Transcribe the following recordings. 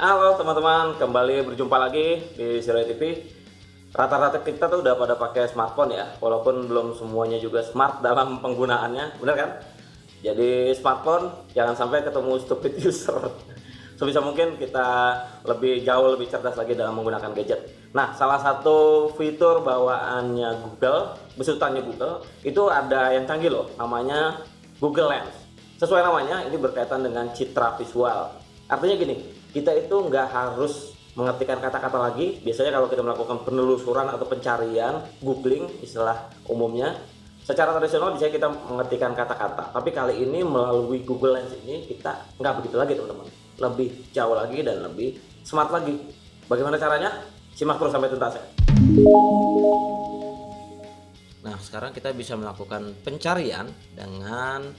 Halo teman-teman, kembali berjumpa lagi di Sirai TV. Rata-rata kita tuh udah pada pakai smartphone ya, walaupun belum semuanya juga smart dalam penggunaannya, bener kan? Jadi smartphone jangan sampai ketemu stupid user. Sebisa mungkin kita jauh lebih cerdas lagi dalam menggunakan gadget. Nah, salah satu fitur bawaannya Google, besutannya Google, itu ada yang canggih loh, namanya Google Lens. Sesuai namanya, ini berkaitan dengan citra visual. Artinya gini, kita itu nggak harus mengetikkan kata-kata lagi. Biasanya kalau kita melakukan penelusuran atau pencarian, googling istilah umumnya, secara tradisional bisa kita mengetikkan kata-kata. Tapi kali ini melalui Google Lens ini kita nggak begitu lagi teman-teman. Lebih jauh lagi dan lebih smart lagi. Bagaimana caranya? Simak terus sampai tuntas ya. Nah, sekarang kita bisa melakukan pencarian dengan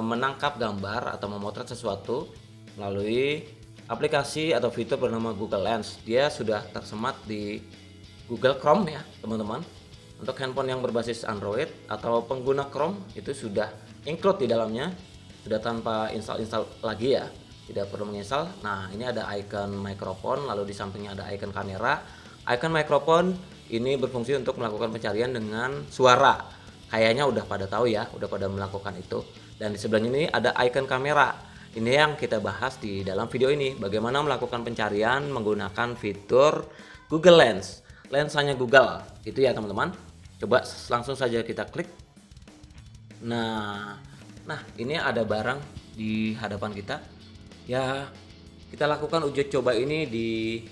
menangkap gambar atau memotret sesuatu melalui aplikasi atau fitur bernama Google Lens. Dia sudah tersemat di Google Chrome ya teman-teman. Untuk handphone yang berbasis Android atau pengguna Chrome itu sudah include di dalamnya, sudah tanpa install lagi ya, tidak perlu menginstal. Nah, ini ada icon mikrofon, lalu di sampingnya ada icon kamera. Icon mikrofon ini berfungsi untuk melakukan pencarian dengan suara. Kayaknya udah pada tahu ya, udah pada melakukan itu. Dan di sebelahnya ini ada icon kamera. Ini yang kita bahas di dalam video ini, bagaimana melakukan pencarian menggunakan fitur Google Lens, lensanya Google, gitu ya teman-teman. Coba langsung saja kita klik. Nah, ini ada barang di hadapan kita. Ya, kita lakukan uji coba ini di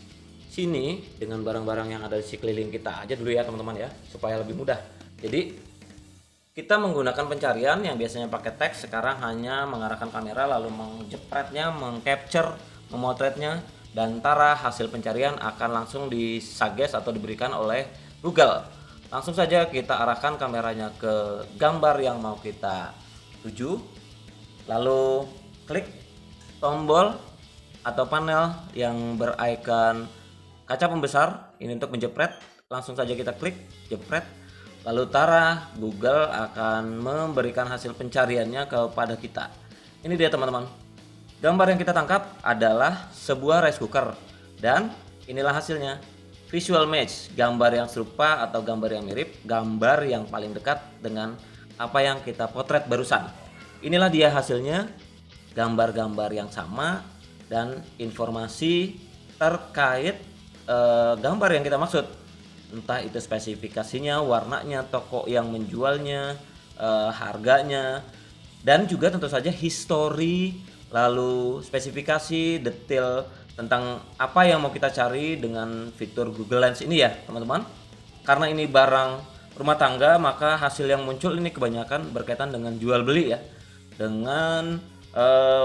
sini dengan barang-barang yang ada di sekeliling kita aja dulu ya teman-teman ya, supaya lebih mudah. Jadi kita menggunakan pencarian yang biasanya pakai teks, sekarang hanya mengarahkan kamera lalu menjepretnya, mengcapture, memotretnya, dan tara hasil pencarian akan langsung disuggest atau diberikan oleh Google. Langsung saja kita arahkan kameranya ke gambar yang mau kita tuju, lalu klik tombol atau panel yang berikon kaca pembesar ini untuk menjepret. Langsung saja kita klik jepret. Lalu tara, Google akan memberikan hasil pencariannya kepada kita. Ini dia teman-teman. Gambar yang kita tangkap adalah sebuah rice cooker. Dan inilah hasilnya. Visual match, gambar yang serupa atau gambar yang mirip, gambar yang paling dekat dengan apa yang kita potret barusan. Inilah dia hasilnya, gambar-gambar yang sama dan informasi terkait gambar yang kita maksud. Entah itu spesifikasinya, warnanya, toko yang menjualnya, harganya, dan juga tentu saja history, lalu spesifikasi, detail tentang apa yang mau kita cari dengan fitur Google Lens ini ya teman-teman. Karena ini barang rumah tangga, maka hasil yang muncul ini kebanyakan berkaitan dengan jual beli ya, dengan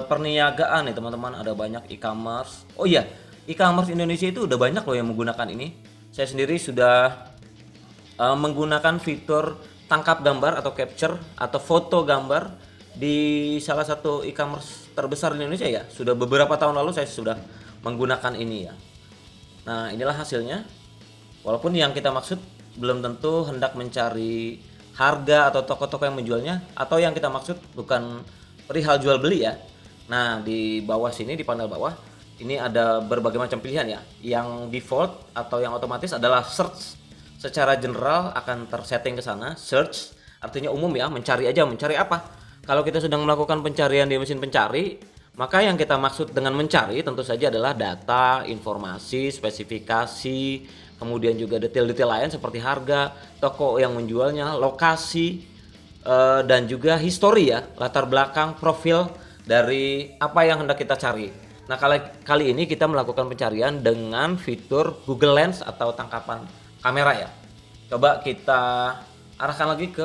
perniagaan nih teman-teman. Ada banyak e-commerce. Oh iya, e-commerce Indonesia itu udah banyak loh yang menggunakan ini. Saya sendiri sudah menggunakan fitur tangkap gambar atau capture atau foto gambar di salah satu e-commerce terbesar di Indonesia ya. Sudah beberapa tahun lalu saya sudah menggunakan ini ya. Nah, inilah hasilnya. Walaupun yang kita maksud belum tentu hendak mencari harga atau toko-toko yang menjualnya, atau yang kita maksud bukan perihal jual beli ya. Nah, di bawah sini di panel bawah ini ada berbagai macam pilihan ya. Yang default atau yang otomatis adalah search. Secara general akan tersetting ke sana. Search artinya umum ya, mencari aja, mencari apa? Kalau kita sedang melakukan pencarian di mesin pencari, maka yang kita maksud dengan mencari tentu saja adalah data, informasi, spesifikasi, kemudian juga detail-detail lain seperti harga, toko yang menjualnya, lokasi, dan juga history ya, latar belakang, profil dari apa yang hendak kita cari. Nah, kali ini kita melakukan pencarian dengan fitur Google Lens atau tangkapan kamera ya. Coba kita arahkan lagi ke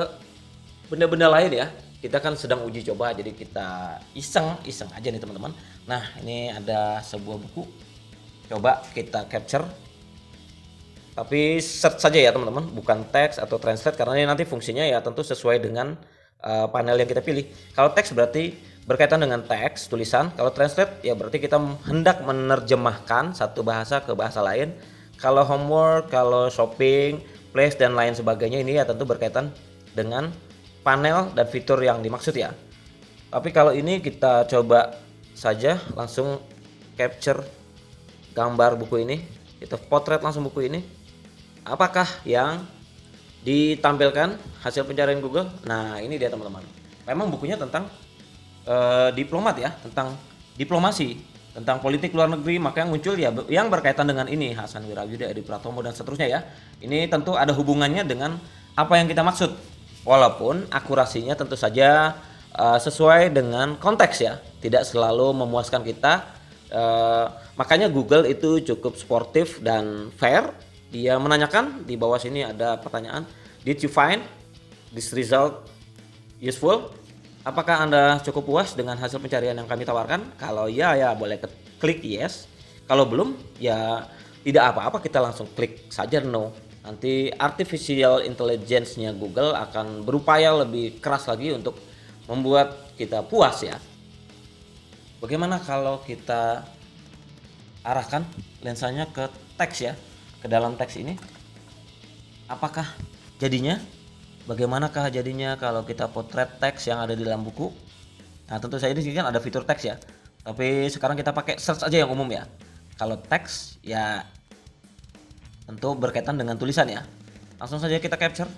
benda-benda lain ya. Kita kan sedang uji coba, jadi kita iseng aja nih teman-teman. Nah, ini ada sebuah buku. Coba kita capture. Tapi search saja ya teman-teman, bukan teks atau translate, karena ini nanti fungsinya ya tentu sesuai dengan panel yang kita pilih. Kalau teks berarti berkaitan dengan teks, tulisan. Kalau translate ya berarti kita hendak menerjemahkan satu bahasa ke bahasa lain. Kalau homework, kalau shopping, place dan lain sebagainya, ini ya tentu berkaitan dengan panel dan fitur yang dimaksud ya. Tapi kalau ini kita coba saja langsung capture gambar buku ini, kita potret langsung buku ini. Apakah yang ditampilkan hasil pencarian Google? Nah, ini dia teman-teman. Memang bukunya tentang diplomat ya, tentang diplomasi, tentang politik luar negeri, maka yang muncul ya yang berkaitan dengan ini Hasan Wirayuda, Edi Pratomo dan seterusnya ya. Ini tentu ada hubungannya dengan apa yang kita maksud. Walaupun akurasinya tentu saja sesuai dengan konteks ya, tidak selalu memuaskan kita. Makanya Google itu cukup sportif dan fair. Dia menanyakan di bawah sini ada pertanyaan, did you find this result useful? Apakah Anda cukup puas dengan hasil pencarian yang kami tawarkan? Kalau ya boleh klik yes. Kalau belum ya tidak apa-apa, kita langsung klik saja no. Nanti artificial intelligence-nya Google akan berupaya lebih keras lagi untuk membuat kita puas ya. Bagaimana kalau kita arahkan lensanya ke teks ya, ke dalam teks ini? Apakah jadinya? Bagaimanakah jadinya kalau kita potret teks yang ada di dalam buku? Nah, tentu saja di sini kan ada fitur teks ya. Tapi sekarang kita pakai search aja yang umum ya. Kalau teks ya tentu berkaitan dengan tulisan ya. Langsung saja kita capture.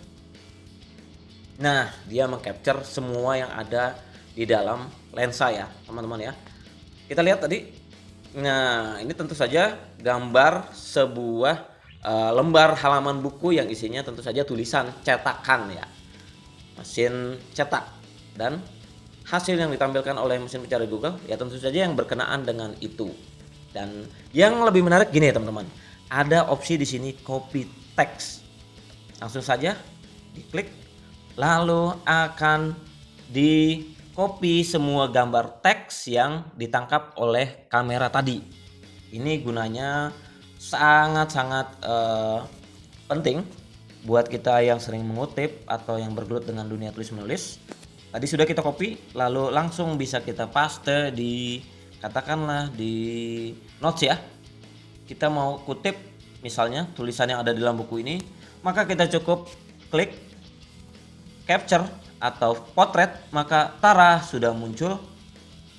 Nah, dia mengcapture semua yang ada di dalam lensa ya, teman-teman ya. Kita lihat tadi. Nah, ini tentu saja gambar sebuah lembar halaman buku yang isinya tentu saja tulisan cetakan ya, mesin cetak, dan hasil yang ditampilkan oleh mesin pencari Google ya tentu saja yang berkenaan dengan itu. Dan yang lebih menarik gini ya teman-teman, ada opsi di sini copy text. Langsung saja diklik, lalu akan di copy semua gambar teks yang ditangkap oleh kamera tadi. Ini gunanya sangat-sangat penting buat kita yang sering mengutip atau yang bergelut dengan dunia tulis menulis. Tadi sudah kita copy, lalu langsung bisa kita paste di, katakanlah di notes ya. Kita mau kutip misalnya tulisan yang ada di dalam buku ini, maka kita cukup klik capture atau potret, maka tara sudah muncul.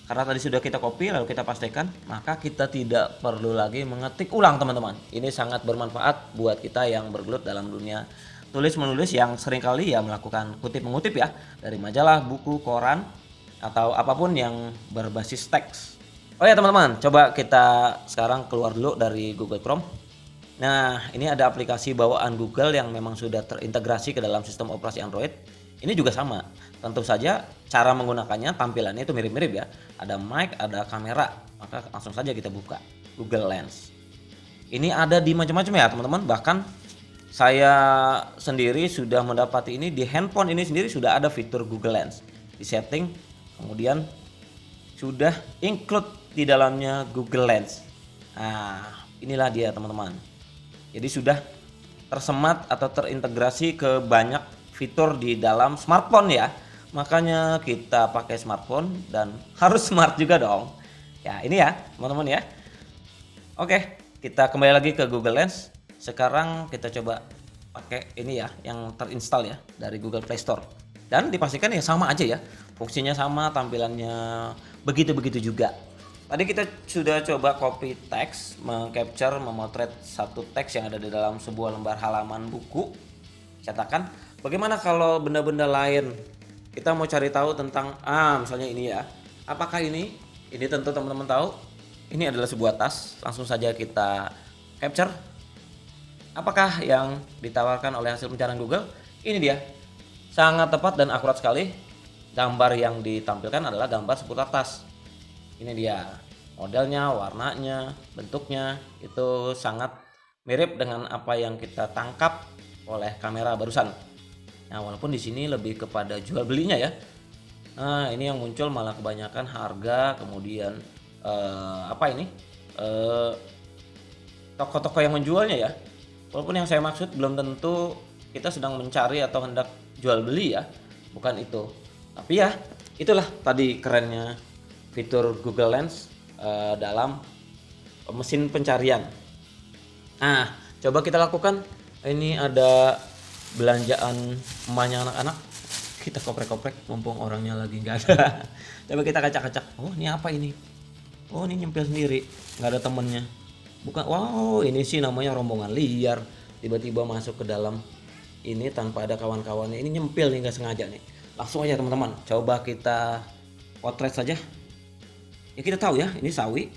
Karena tadi sudah kita copy lalu kita pastikan, maka kita tidak perlu lagi mengetik ulang teman-teman. Ini sangat bermanfaat buat kita yang bergelut dalam dunia tulis menulis yang seringkali ya melakukan kutip mengutip ya, dari majalah, buku, koran, atau apapun yang berbasis teks. Oh ya teman-teman, coba kita sekarang keluar dulu dari Google Chrome. Nah, ini ada aplikasi bawaan Google yang memang sudah terintegrasi ke dalam sistem operasi Android. Ini juga sama, tentu saja cara menggunakannya tampilannya itu mirip-mirip ya. Ada mic, ada kamera, maka langsung saja kita buka Google Lens. Ini ada di macam-macam ya teman-teman, bahkan saya sendiri sudah mendapati ini di handphone ini sendiri sudah ada fitur Google Lens. Di setting, kemudian sudah include di dalamnya Google Lens. Nah, inilah dia teman-teman. Jadi sudah tersemat atau terintegrasi ke banyak fitur di dalam smartphone ya. Makanya kita pakai smartphone dan harus smart juga dong. Ya, ini ya, teman-teman ya. Oke, kita kembali lagi ke Google Lens. Sekarang kita coba pakai ini ya, yang terinstall ya dari Google Play Store. Dan dipastikan ya sama aja ya. Fungsinya sama, tampilannya begitu-begitu juga. Tadi kita sudah coba copy teks, mengcapture, memotret satu teks yang ada di dalam sebuah lembar halaman buku cetakan. Bagaimana kalau benda-benda lain? Kita mau cari tahu tentang misalnya ini ya. Apakah ini? Ini tentu teman-teman tahu. Ini adalah sebuah tas. Langsung saja kita capture. Apakah yang ditawarkan oleh hasil pencarian Google? Ini dia. Sangat tepat dan akurat sekali. Gambar yang ditampilkan adalah gambar seputar tas. Ini dia. Modelnya, warnanya, bentuknya itu sangat mirip dengan apa yang kita tangkap oleh kamera barusan. Nah, walaupun di sini lebih kepada jual belinya ya. Nah, ini yang muncul malah kebanyakan harga, kemudian toko-toko yang menjualnya ya. Walaupun yang saya maksud belum tentu kita sedang mencari atau hendak jual beli ya, bukan itu. Tapi ya, itulah tadi kerennya fitur Google Lens dalam mesin pencarian. Nah, coba kita lakukan. Ini ada belanjaan emaknya anak-anak, kita koprek-koprek mumpung orangnya lagi nggak ada. Coba kita kacak-kacak, oh ini apa ini, oh ini nyempil sendiri, nggak ada temennya, Bukan, wow ini sih namanya rombongan liar. Tiba-tiba masuk ke dalam ini tanpa ada kawan-kawannya. Ini nyempil nih, nggak sengaja nih. Langsung aja teman-teman, coba kita potret saja. Ya kita tahu ya, ini sawi.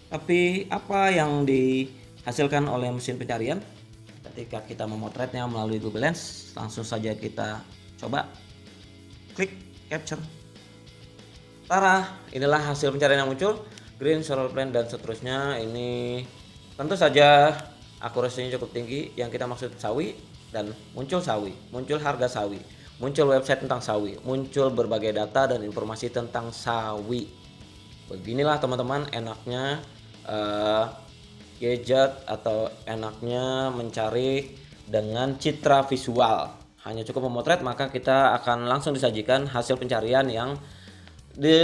Tapi apa yang dihasilkan oleh mesin pencarian ketika kita memotretnya melalui Google Lens? Langsung saja kita coba klik capture. Tara, inilah hasil pencarian yang muncul. Green, sorrel plant dan seterusnya. Ini tentu saja akurasinya cukup tinggi. Yang kita maksud sawi, dan muncul sawi, muncul harga sawi, muncul website tentang sawi, muncul berbagai data dan informasi tentang sawi. Beginilah teman-teman enaknya gadget atau enaknya mencari dengan citra visual. Hanya cukup memotret maka kita akan langsung disajikan hasil pencarian yang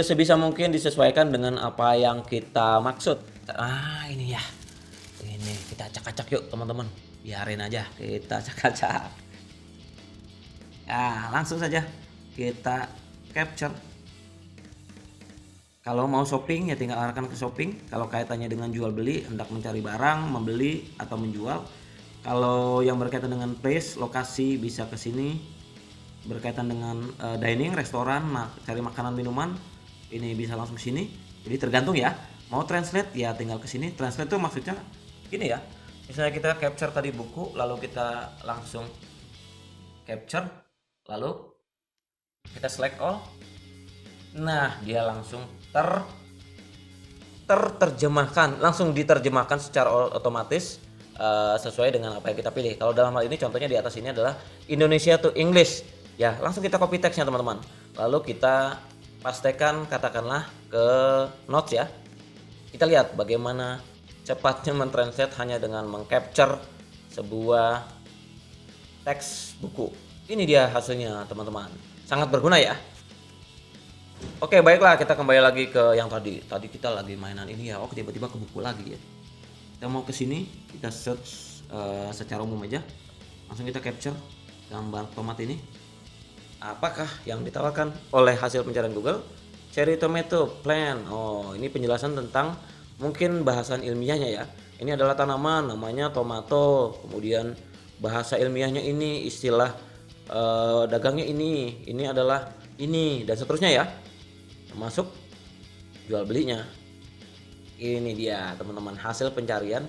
sebisa mungkin disesuaikan dengan apa yang kita maksud. Ini ya, ini kita acak-acak yuk teman-teman, biarin aja kita acak-acak. Langsung saja kita capture. Kalau mau shopping ya tinggal arahkan ke shopping. Kalau kaitannya dengan jual beli, hendak mencari barang, membeli atau menjual. Kalau yang berkaitan dengan place, lokasi, bisa ke sini. Berkaitan dengan dining, restoran, cari makanan minuman, ini bisa langsung sini. Jadi tergantung ya. Mau translate ya tinggal ke sini. Translate itu maksudnya gini ya. Misalnya kita capture tadi buku, lalu kita langsung capture, lalu kita select all. Nah, dia langsung terjemahkan, langsung diterjemahkan secara otomatis sesuai dengan apa yang kita pilih. Kalau dalam hal ini contohnya di atas ini adalah Indonesia to English. Ya, langsung kita copy text-nya teman-teman. Lalu kita pastekan katakanlah ke notes ya. Kita lihat bagaimana cepatnya mentranslate hanya dengan mengcapture sebuah teks buku. Ini dia hasilnya teman-teman. Sangat berguna ya. Oke, baiklah kita kembali lagi ke yang tadi. Tadi kita lagi mainan ini ya. Tiba-tiba ke buku lagi ya. Kita mau ke sini, kita search secara umum aja. Langsung kita capture gambar tomat ini. Apakah yang ditawarkan oleh hasil pencarian Google? Cherry tomato plant. Ini penjelasan tentang mungkin bahasan ilmiahnya ya. Ini adalah tanaman namanya tomato. Kemudian bahasa ilmiahnya ini, istilah dagangnya ini adalah ini dan seterusnya ya. Termasuk jual belinya. Ini dia teman-teman hasil pencarian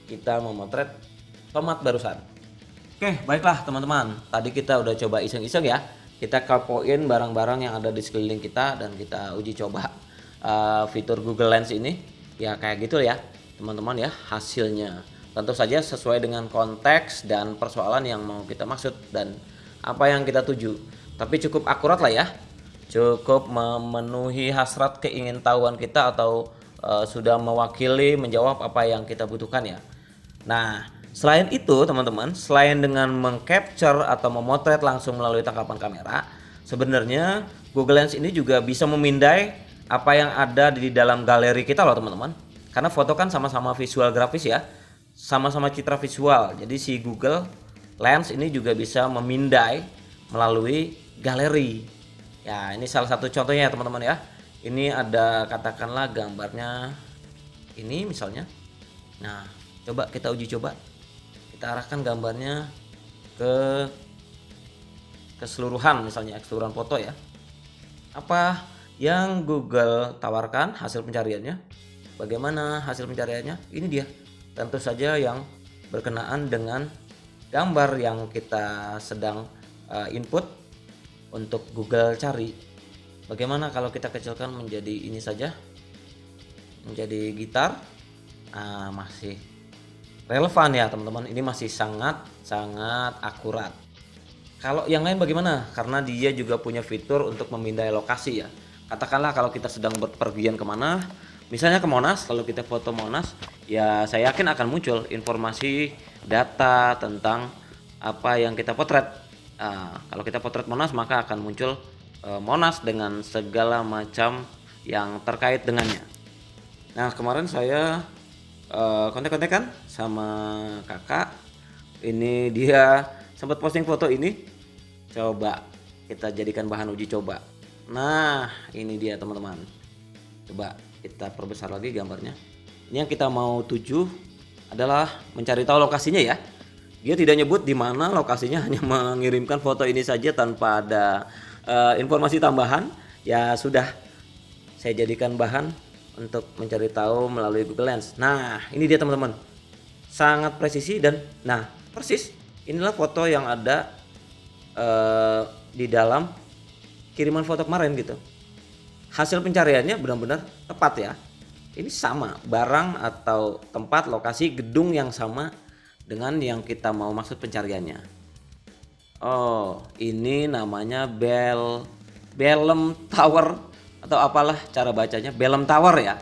kita memotret tomat barusan. Oke, baiklah teman-teman. Tadi kita udah coba iseng-iseng ya. Kita kepoin barang-barang yang ada di sekeliling kita dan kita uji coba fitur Google Lens ini. Ya kayak gitu ya teman-teman ya hasilnya. Tentu saja sesuai dengan konteks dan persoalan yang mau kita maksud dan apa yang kita tuju. Tapi cukup akurat lah ya. Cukup memenuhi hasrat keingintahuan kita atau sudah mewakili menjawab apa yang kita butuhkan ya. Nah, selain itu teman-teman, selain dengan mengcapture atau memotret langsung melalui tangkapan kamera, sebenarnya Google Lens ini juga bisa memindai apa yang ada di dalam galeri kita loh teman-teman. Karena foto kan sama-sama visual grafis ya, sama-sama citra visual. Jadi si Google Lens ini juga bisa memindai melalui galeri. Ya ini salah satu contohnya ya teman-teman ya. Ini ada katakanlah gambarnya ini misalnya. Nah coba kita uji coba. Kita arahkan gambarnya ke keseluruhan misalnya keseluruhan foto ya. Apa yang Google tawarkan hasil pencariannya? Bagaimana hasil pencariannya? Ini dia. Tentu saja yang berkenaan dengan gambar yang kita sedang input untuk Google cari. Bagaimana kalau kita kecilkan menjadi ini saja, menjadi gitar? Masih relevan ya teman-teman. Ini masih sangat akurat. Kalau yang lain bagaimana? Karena dia juga punya fitur untuk memindai lokasi ya. Katakanlah kalau kita sedang berpergian kemana, misalnya ke Monas, lalu kita foto Monas, ya saya yakin akan muncul informasi data tentang apa yang kita potret. Kalau kita potret Monas maka akan muncul Monas dengan segala macam yang terkait dengannya. Nah kemarin saya kontek-kontekan sama kakak. Ini dia sempat posting foto ini. Coba kita jadikan bahan uji coba. Nah ini dia teman-teman. Coba kita perbesar lagi gambarnya. Ini yang kita mau tuju adalah mencari tahu lokasinya ya. Dia tidak nyebut di mana lokasinya, hanya mengirimkan foto ini saja tanpa ada informasi tambahan. Ya sudah, saya jadikan bahan untuk mencari tahu melalui Google Lens. Nah, ini dia teman-teman. Sangat presisi dan nah, persis inilah foto yang ada di dalam kiriman foto kemarin gitu. Hasil pencariannya benar-benar tepat ya. Ini sama, barang atau tempat lokasi gedung yang sama dengan yang kita mau maksud pencariannya. Oh, ini namanya Belem Tower atau apalah cara bacanya, Belem Tower ya.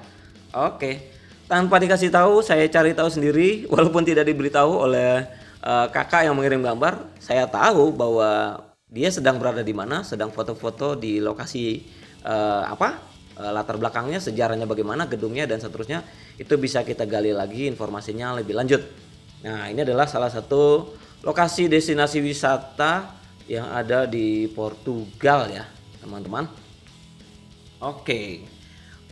Oke. Tanpa dikasih tahu, saya cari tahu sendiri walaupun tidak diberitahu oleh kakak yang mengirim gambar. Saya tahu bahwa dia sedang berada di mana, sedang foto-foto di lokasi latar belakangnya, sejarahnya bagaimana, gedungnya dan seterusnya. Itu bisa kita gali lagi informasinya lebih lanjut. Nah, ini adalah salah satu lokasi destinasi wisata yang ada di Portugal ya, teman-teman. Oke.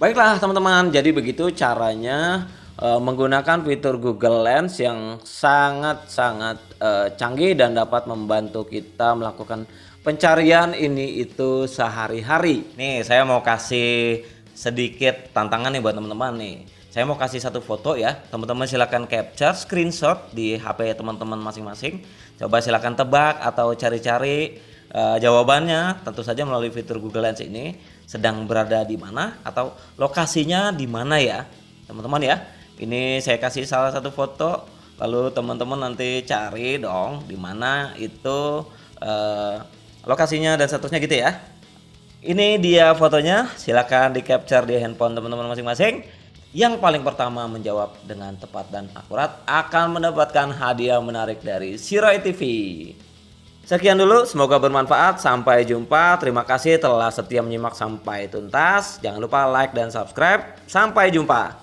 Baiklah, teman-teman. Jadi begitu caranya menggunakan fitur Google Lens yang sangat-sangat canggih dan dapat membantu kita melakukan pencarian ini itu sehari-hari. Nih, saya mau kasih sedikit tantangan nih buat teman-teman nih. Saya mau kasih satu foto ya, teman-teman silakan capture screenshot di HP teman-teman masing-masing. Coba silakan tebak atau cari-cari jawabannya, tentu saja melalui fitur Google Lens ini sedang berada di mana atau lokasinya di mana ya, teman-teman ya. Ini saya kasih salah satu foto, lalu teman-teman nanti cari dong di mana itu lokasinya dan seterusnya gitu ya. Ini dia fotonya, silakan di capture di handphone teman-teman masing-masing. Yang paling pertama menjawab dengan tepat dan akurat akan mendapatkan hadiah menarik dari Sirai TV. Sekian dulu, semoga bermanfaat. Sampai jumpa. Terima kasih telah setia menyimak sampai tuntas. Jangan lupa like dan subscribe. Sampai jumpa.